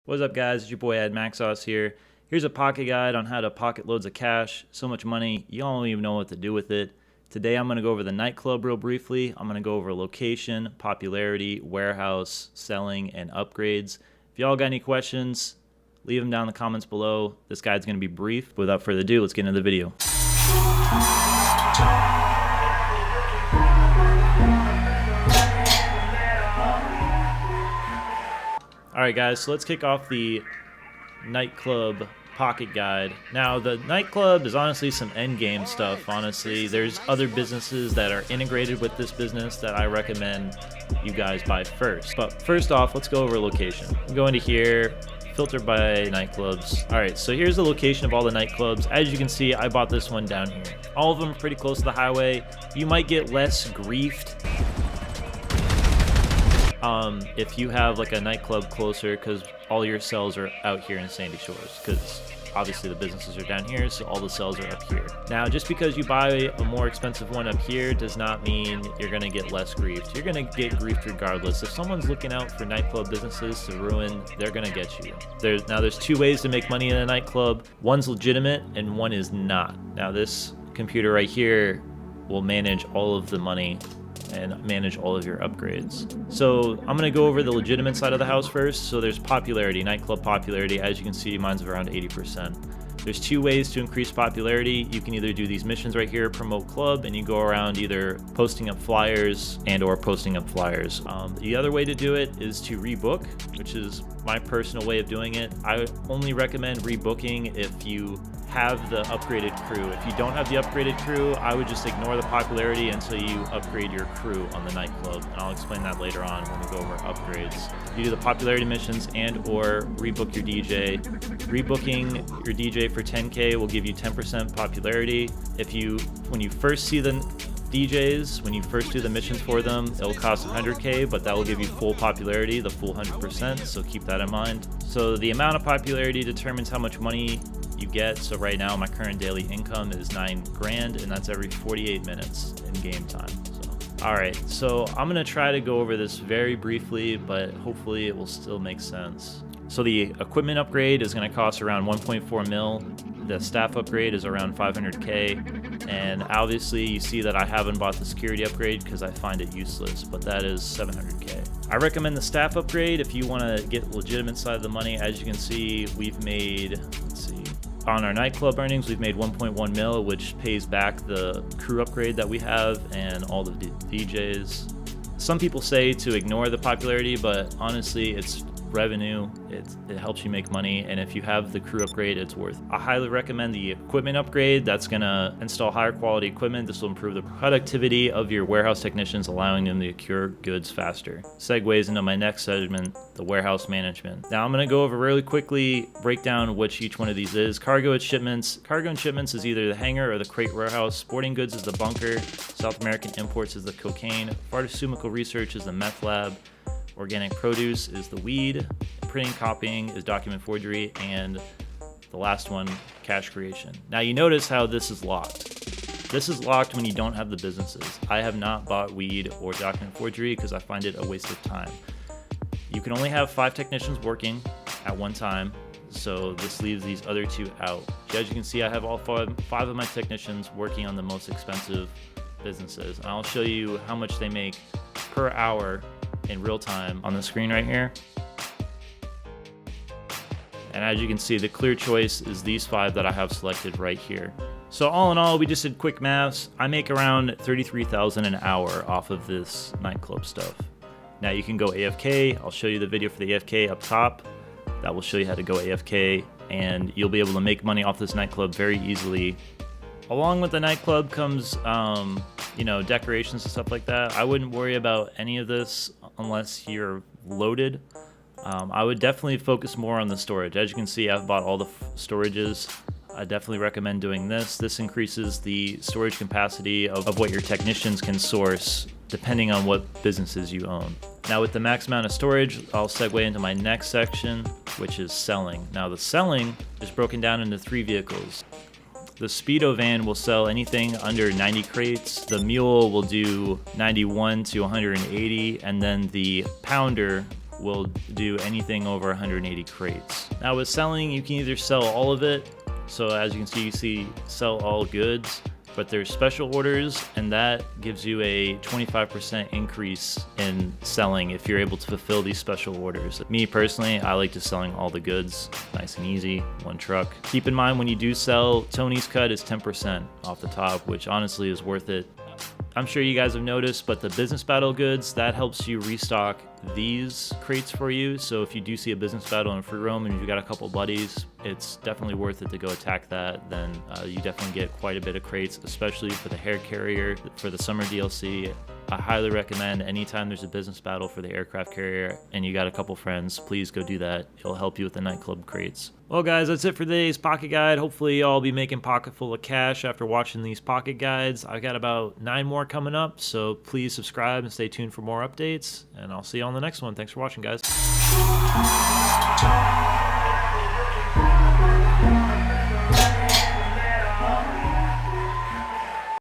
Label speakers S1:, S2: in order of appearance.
S1: What's up, guys? It's your boy Ed Maxos here. Here's a pocket guide on how to pocket loads of cash. So much money, you don't even know what to do with it. Today I'm going to go over the nightclub real briefly. I'm going to go over location, popularity, warehouse, selling, and upgrades. If y'all got any questions, leave them down in the comments below. This guide's going to be brief. Without further ado, let's get into the video. Alright guys, so let's kick off the nightclub pocket guide. Now the nightclub is honestly some end game stuff, honestly. There's other businesses that are integrated with this business that I recommend you guys buy first. But first off, let's go over location. Go into here, filter by nightclubs. Alright, so here's the location of all the nightclubs. As you can see, I bought this one down here. All of them are pretty close to the highway. You might get less griefed if you have like a nightclub closer, because all your cells are out here in Sandy Shores, because obviously the businesses are down here, so all the cells are up here. Now, just because you buy a more expensive one up here does not mean you're going to get less griefed. You're going to get griefed regardless. If someone's looking out for nightclub businesses to ruin, they're going to get you. There's two ways to make money in a nightclub. One's legitimate and one is not. Now, this computer right here will manage all of the money and manage all of your upgrades. So I'm going to go over the legitimate side of the house first. So there's popularity, nightclub popularity. As you can see, mine's around 80%. There's two ways to increase popularity. You can either do these missions right here, promote club, and you go around either posting up flyers or posting up flyers. The other way to do it is to rebook, which is my personal way of doing it. I only recommend rebooking if you have the upgraded crew. If you don't have the upgraded crew, I would just ignore the popularity until you upgrade your crew on the nightclub, and I'll explain that later on when we go over upgrades. You do the popularity missions and or rebook your DJ. Rebooking your DJ for 10K will give you 10% popularity. When you first see the DJs, when you first do the missions for them, it'll cost 100K, but that will give you full popularity, the full 100%, so keep that in mind. So the amount of popularity determines how much money you get. So right now my current daily income is 9 grand, and that's every 48 minutes in game time. Alright, so I'm going to try to go over this very briefly, but hopefully it will still make sense. So the equipment upgrade is going to cost around 1.4 mil. The staff upgrade is around 500K, and obviously you see that I haven't bought the security upgrade because I find it useless, but that is 700K. I recommend the staff upgrade if you want to get legitimate side of the money. As you can see, we've made, on our nightclub earnings, we've made 1.1 mil, which pays back the crew upgrade that we have and all the DJs. Some people say to ignore the popularity, but honestly, it's revenue. It helps you make money, and if you have the crew upgrade, it's worth it. I highly recommend the equipment upgrade. That's gonna install higher quality equipment. This will improve the productivity of your warehouse technicians, allowing them to procure goods faster. Segues into my next segment, the warehouse management. Now I'm gonna go over really quickly, break down which each one of these is. Cargo and shipments. Cargo and shipments is either the hangar or the crate warehouse. Sporting goods is the bunker. South American imports is the cocaine. Pharmaceutical research is the meth lab. Organic produce is the weed. Printing, copying is document forgery, and the last one, cash creation. Now you notice how this is locked. This is locked when you don't have the businesses. I have not bought weed or document forgery because I find it a waste of time. You can only have 5 technicians working at one time, so this leaves these other 2 out. As you can see, I have all 5 of my technicians working on the most expensive businesses, and I'll show you how much they make per hour in real time on the screen right here. And as you can see, the clear choice is these 5 that I have selected right here. So all in all, we just did quick maths. I make around 33,000 an hour off of this nightclub stuff. Now you can go AFK. I'll show you the video for the AFK up top. That will show you how to go AFK, and you'll be able to make money off this nightclub very easily. Along with the nightclub comes decorations and stuff like that. I wouldn't worry about any of this unless you're loaded. I would definitely focus more on the storage. As you can see, I've bought all the storages. I definitely recommend doing this. This increases the storage capacity of what your technicians can source depending on what businesses you own. Now with the max amount of storage, I'll segue into my next section, which is selling. Now the selling is broken down into 3 vehicles. The Speedo van will sell anything under 90 crates. The Mule will do 91 to 180, and then the Pounder will do anything over 180 crates. Now with selling, you can either sell all of it. So as you can see sell all goods, but there's special orders, and that gives you a 25% increase in selling if you're able to fulfill these special orders. Me personally, I like just selling all the goods, nice and easy, one truck. Keep in mind when you do sell, Tony's cut is 10% off the top, which honestly is worth it. I'm sure you guys have noticed, but the business battle goods, that helps you restock these crates for you. So if you do see a business battle in free roam and you've got a couple buddies, it's definitely worth it to go attack that. Then you definitely get quite a bit of crates, especially for the hair carrier for the summer DLC. I highly recommend anytime there's a business battle for the aircraft carrier and you got a couple friends, please go do that. It'll help you with the nightclub crates. Well guys, that's it for today's pocket guide. Hopefully y'all be making pocket full of cash after watching these pocket guides. I've got about 9 more coming up, so please subscribe and stay tuned for more updates, and I'll see you on the next one. Thanks for watching, guys.